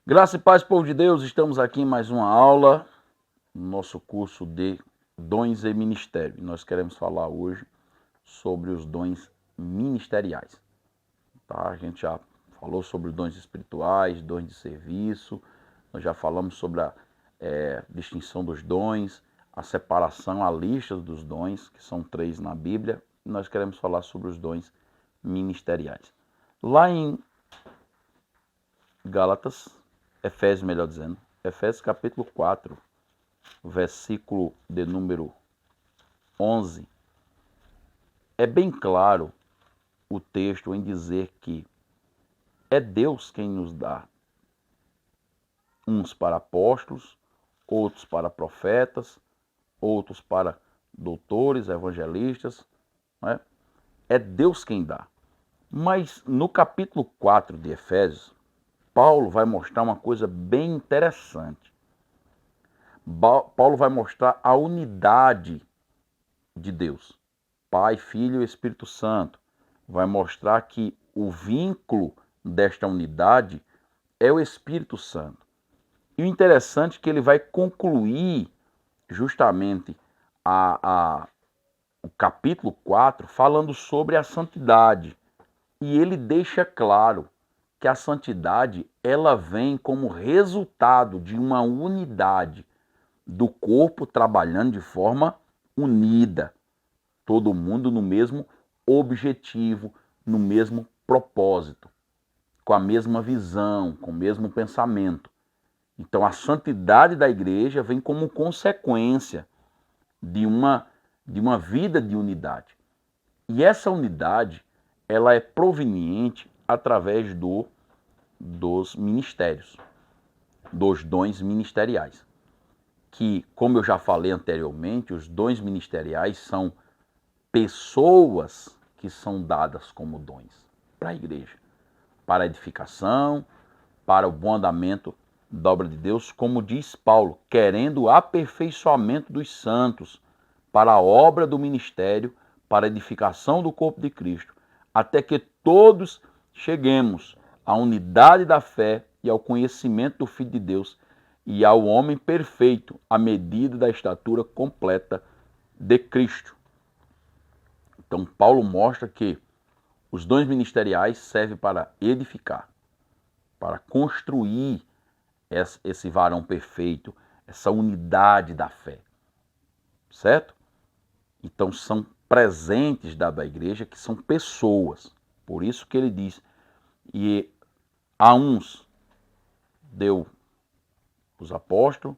Graça e paz, povo de Deus, estamos aqui em mais uma aula no nosso curso de Dons e Ministério. Nós queremos falar hoje sobre os dons ministeriais. Tá? A gente já falou sobre dons espirituais, dons de serviço, nós já falamos sobre a distinção dos dons, a separação, a lista dos dons, que são 3 na Bíblia, e nós queremos falar sobre os dons ministeriais. Lá em Gálatas, Efésios, melhor dizendo, Efésios capítulo 4, versículo de número 11, é bem claro o texto em dizer que é Deus quem nos dá, uns para apóstolos, outros para profetas, outros para doutores, evangelistas, né? É Deus quem dá. Mas no capítulo 4 de Efésios, Paulo vai mostrar uma coisa bem interessante. Paulo vai mostrar a unidade de Deus, Pai, Filho e Espírito Santo. Vai mostrar que o vínculo desta unidade é o Espírito Santo. E o interessante é que ele vai concluir justamente o capítulo 4 falando sobre a santidade. E ele deixa claro que a santidade ela vem como resultado de uma unidade do corpo trabalhando de forma unida. Todo mundo no mesmo objetivo, no mesmo propósito, com a mesma visão, com o mesmo pensamento. Então a santidade da igreja vem como consequência de uma vida de unidade. E essa unidade ela é proveniente através dos ministérios, dos dons ministeriais. Que, como eu já falei anteriormente, os dons ministeriais são pessoas que são dadas como dons para a igreja, para a edificação, para o bom andamento da obra de Deus, como diz Paulo, querendo o aperfeiçoamento dos santos, para a obra do ministério, para a edificação do corpo de Cristo, até que todos cheguemos à unidade da fé e ao conhecimento do Filho de Deus e ao homem perfeito, à medida da estatura completa de Cristo. Então, Paulo mostra que os dons ministeriais servem para edificar, para construir esse varão perfeito, essa unidade da fé, certo? Então, são presentes da igreja que são pessoas. Por isso que ele diz, e a uns deu os apóstolos,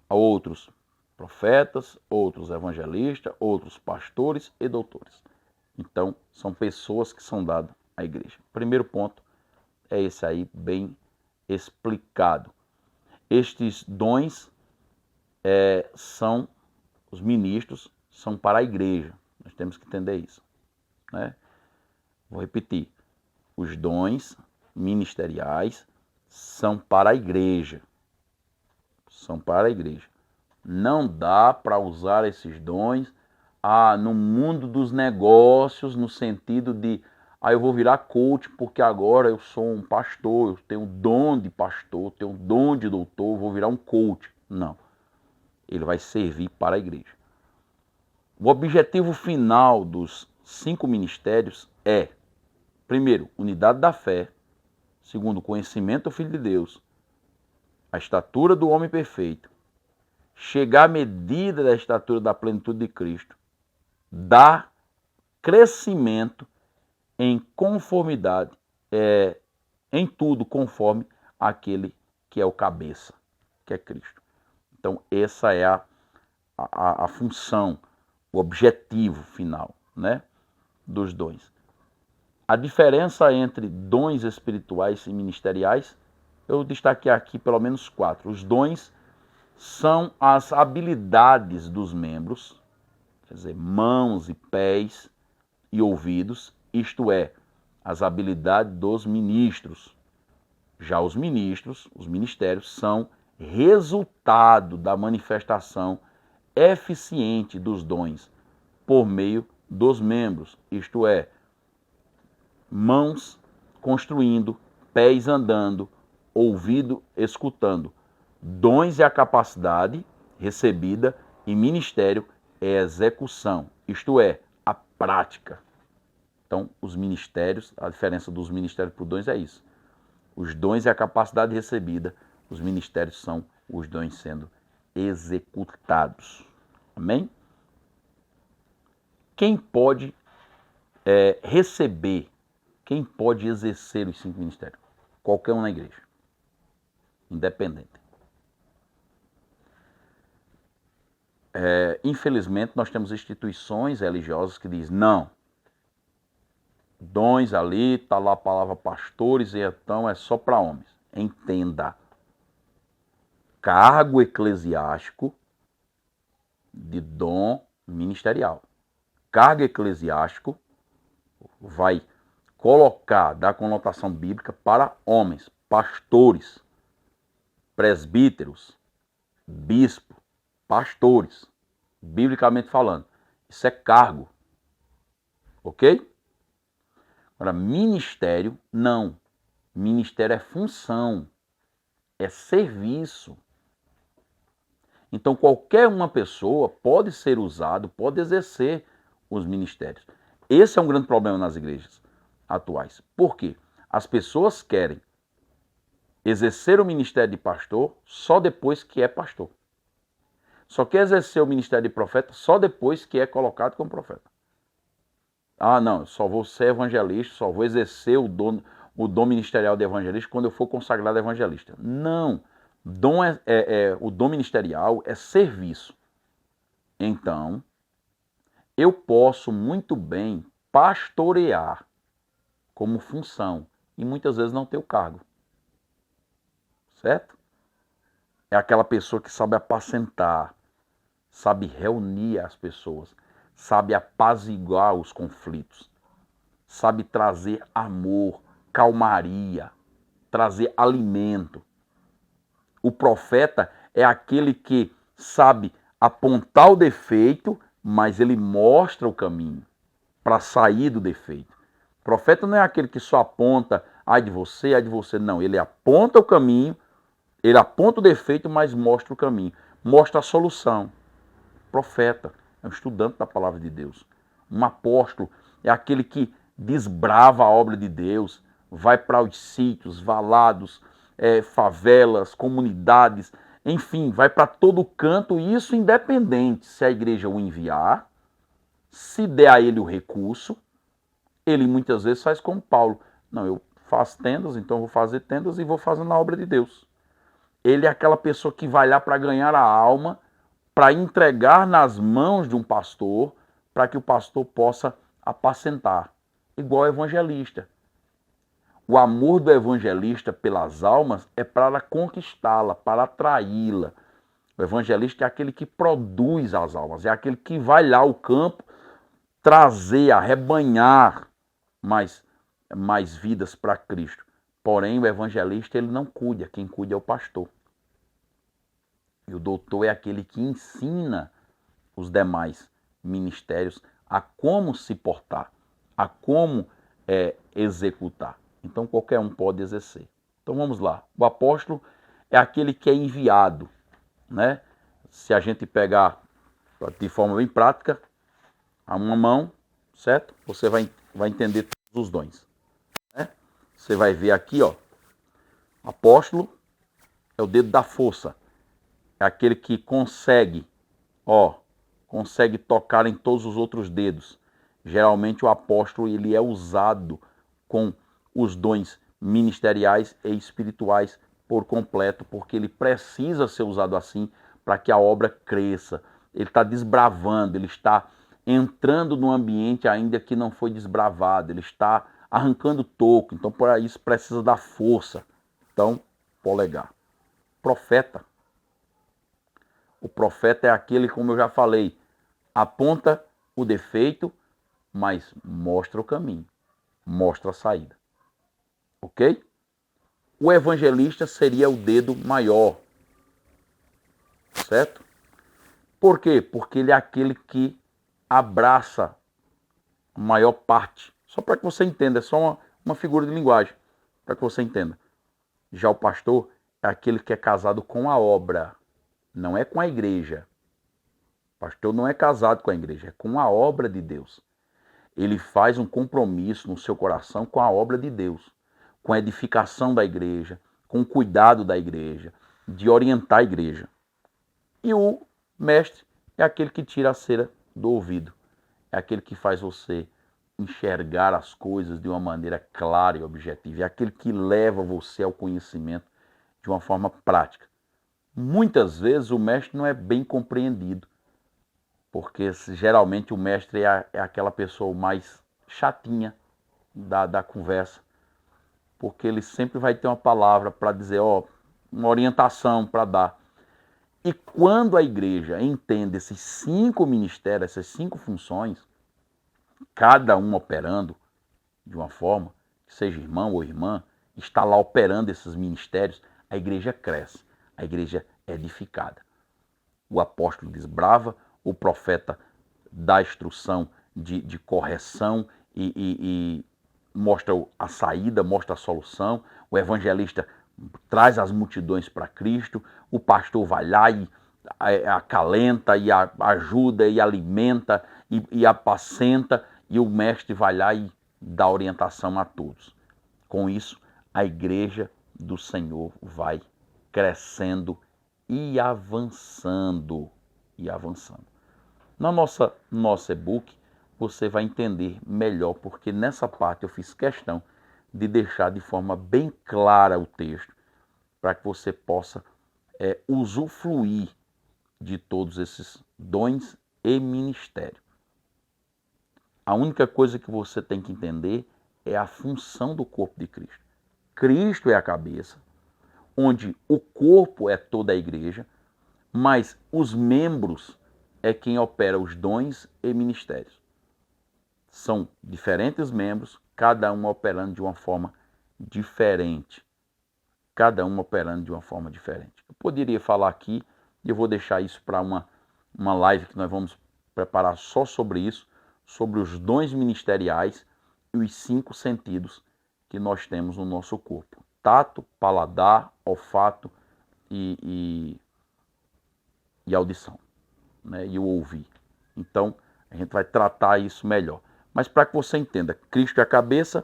a outros profetas, outros evangelistas, outros pastores e doutores. Então, são pessoas que são dadas à igreja. Primeiro ponto é esse aí, bem explicado. Estes dons são, os ministros, são para a igreja. Nós temos que entender isso, né? Vou repetir. Os dons ministeriais são para a igreja. São para a igreja. Não dá para usar esses dons no mundo dos negócios, no sentido de eu vou virar coach porque agora eu sou um pastor, eu tenho dom de pastor, tenho dom de doutor, vou virar um coach. Não. Ele vai servir para a igreja. O objetivo final dos 5 ministérios é, primeiro, unidade da fé, segundo, conhecimento do Filho de Deus, a estatura do homem perfeito, chegar à medida da estatura da plenitude de Cristo, dar crescimento em conformidade, em tudo conforme aquele que é o cabeça, que é Cristo. Então essa é a função, o objetivo final, né, dos dons. A diferença entre dons espirituais e ministeriais, eu destaquei aqui pelo menos 4. Os dons são as habilidades dos membros, quer dizer, mãos e pés e ouvidos, isto é, as habilidades dos ministros. Já os ministros, os ministérios, são resultado da manifestação eficiente dos dons por meio dos membros, isto é, mãos construindo, pés andando, ouvido escutando. Dons é a capacidade recebida e ministério é a execução, isto é, a prática. Então, os ministérios, a diferença dos ministérios para os dons é isso. Os dons é a capacidade recebida, os ministérios são os dons sendo executados. Amém? Quem pode receber, quem pode exercer os 5 ministérios? Qualquer um na igreja, independente. Infelizmente, nós temos instituições religiosas que dizem, não, dons ali, está lá a palavra pastores, e então é só para homens. Entenda, cargo eclesiástico de dom ministerial. Cargo eclesiástico vai colocar, dar conotação bíblica para homens, pastores, presbíteros, bispo, pastores, biblicamente falando. Isso é cargo, ok? Agora, ministério, não. Ministério é função, é serviço. Então, qualquer uma pessoa pode ser usado, pode exercer os ministérios. Esse é um grande problema nas igrejas atuais. Por quê? As pessoas querem exercer o ministério de pastor só depois que é pastor. Só quer exercer o ministério de profeta só depois que é colocado como profeta. Ah, não, só vou ser evangelista, só vou exercer o dom ministerial de evangelista quando eu for consagrado evangelista. Não, o dom ministerial é serviço. Então, eu posso muito bem pastorear como função e muitas vezes não ter o cargo. Certo? É aquela pessoa que sabe apacentar, sabe reunir as pessoas, sabe apaziguar os conflitos, sabe trazer amor, calmaria, trazer alimento. O profeta é aquele que sabe apontar o defeito, mas ele mostra o caminho para sair do defeito. O profeta não é aquele que só aponta, ai de você, ai de você. Não, ele aponta o caminho, ele aponta o defeito, mas mostra o caminho, mostra a solução. Profeta é um estudante da palavra de Deus. Um apóstolo é aquele que desbrava a obra de Deus, vai para os sítios, valados, favelas, comunidades, enfim, vai para todo canto, e isso independente se a igreja o enviar, se der a ele o recurso, ele muitas vezes faz como Paulo. Não, eu faço tendas, então eu vou fazer tendas e vou fazendo a obra de Deus. Ele é aquela pessoa que vai lá para ganhar a alma, para entregar nas mãos de um pastor, para que o pastor possa apacentar. Igual evangelista. O amor do evangelista pelas almas é para conquistá-la, para atraí-la. O evangelista é aquele que produz as almas, é aquele que vai lá ao campo trazer, arrebanhar mais vidas para Cristo. Porém, o evangelista ele não cuida, quem cuida é o pastor. E o doutor é aquele que ensina os demais ministérios a como se portar, a como executar. Então qualquer um pode exercer. Então vamos lá. O apóstolo é aquele que é enviado, né? Se a gente pegar de forma bem prática, a uma mão, certo? Você vai entender todos os dons. Né? Você vai ver aqui, ó, apóstolo é o dedo da força. É aquele que consegue tocar em todos os outros dedos. Geralmente o apóstolo ele é usado com os dons ministeriais e espirituais por completo, porque ele precisa ser usado assim para que a obra cresça. Ele está desbravando, ele está entrando num ambiente ainda que não foi desbravado, ele está arrancando toco, então por isso precisa da força. Então, polegar. Profeta. O profeta é aquele, como eu já falei, aponta o defeito, mas mostra o caminho, mostra a saída. Ok? O evangelista seria o dedo maior, certo? Por quê? Porque ele é aquele que abraça a maior parte. Só para que você entenda, é só uma figura de linguagem, para que você entenda. Já o pastor é aquele que é casado com a obra, não é com a igreja. O pastor não é casado com a igreja, é com a obra de Deus. Ele faz um compromisso no seu coração com a obra de Deus, com a edificação da igreja, com o cuidado da igreja, de orientar a igreja. E o mestre é aquele que tira a cera do ouvido, é aquele que faz você enxergar as coisas de uma maneira clara e objetiva, é aquele que leva você ao conhecimento de uma forma prática. Muitas vezes o mestre não é bem compreendido, porque geralmente o mestre é aquela pessoa mais chatinha da conversa, porque ele sempre vai ter uma palavra para dizer, uma orientação para dar. E quando a igreja entende esses 5 ministérios, essas 5 funções, cada um operando de uma forma, seja irmão ou irmã, está lá operando esses ministérios, a igreja cresce, a igreja é edificada. O apóstolo desbrava, o profeta dá instrução de correção e mostra a saída, mostra a solução, o evangelista traz as multidões para Cristo, o pastor vai lá e acalenta, e ajuda, e alimenta, e apacenta, e o mestre vai lá e dá orientação a todos. Com isso, a igreja do Senhor vai crescendo e avançando. E avançando. No nosso e-book, você vai entender melhor, porque nessa parte eu fiz questão de deixar de forma bem clara o texto, para que você possa usufruir de todos esses dons e ministério. A única coisa que você tem que entender é a função do corpo de Cristo. Cristo é a cabeça, onde o corpo é toda a igreja, mas os membros é quem opera os dons e ministérios. São diferentes membros, cada um operando de uma forma diferente. Cada um operando de uma forma diferente. Eu poderia falar aqui, e eu vou deixar isso para uma live que nós vamos preparar só sobre isso, sobre os dons ministeriais e os 5 sentidos que nós temos no nosso corpo. Tato, paladar, olfato e audição, né? E o ouvir. Então, a gente vai tratar isso melhor. Mas para que você entenda, Cristo é a cabeça,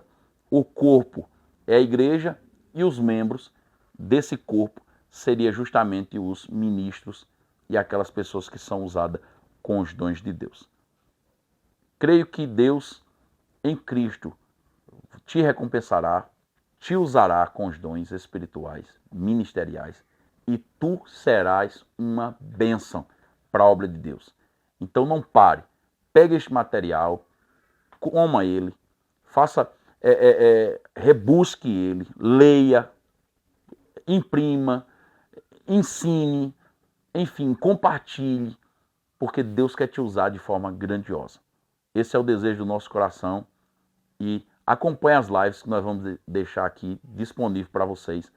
o corpo é a igreja e os membros desse corpo seria justamente os ministros e aquelas pessoas que são usadas com os dons de Deus. Creio que Deus, em Cristo, te recompensará, te usará com os dons espirituais, ministeriais, e tu serás uma bênção para a obra de Deus. Então não pare, pegue este material, coma ele, faça, rebusque ele, leia, imprima, ensine, enfim, compartilhe, porque Deus quer te usar de forma grandiosa. Esse é o desejo do nosso coração e acompanhe as lives que nós vamos deixar aqui disponível para vocês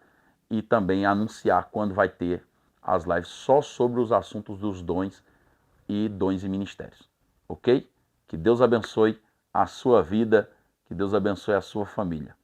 e também anunciar quando vai ter as lives só sobre os assuntos dos dons e ministérios. Ok? Que Deus abençoe a sua vida, que Deus abençoe a sua família.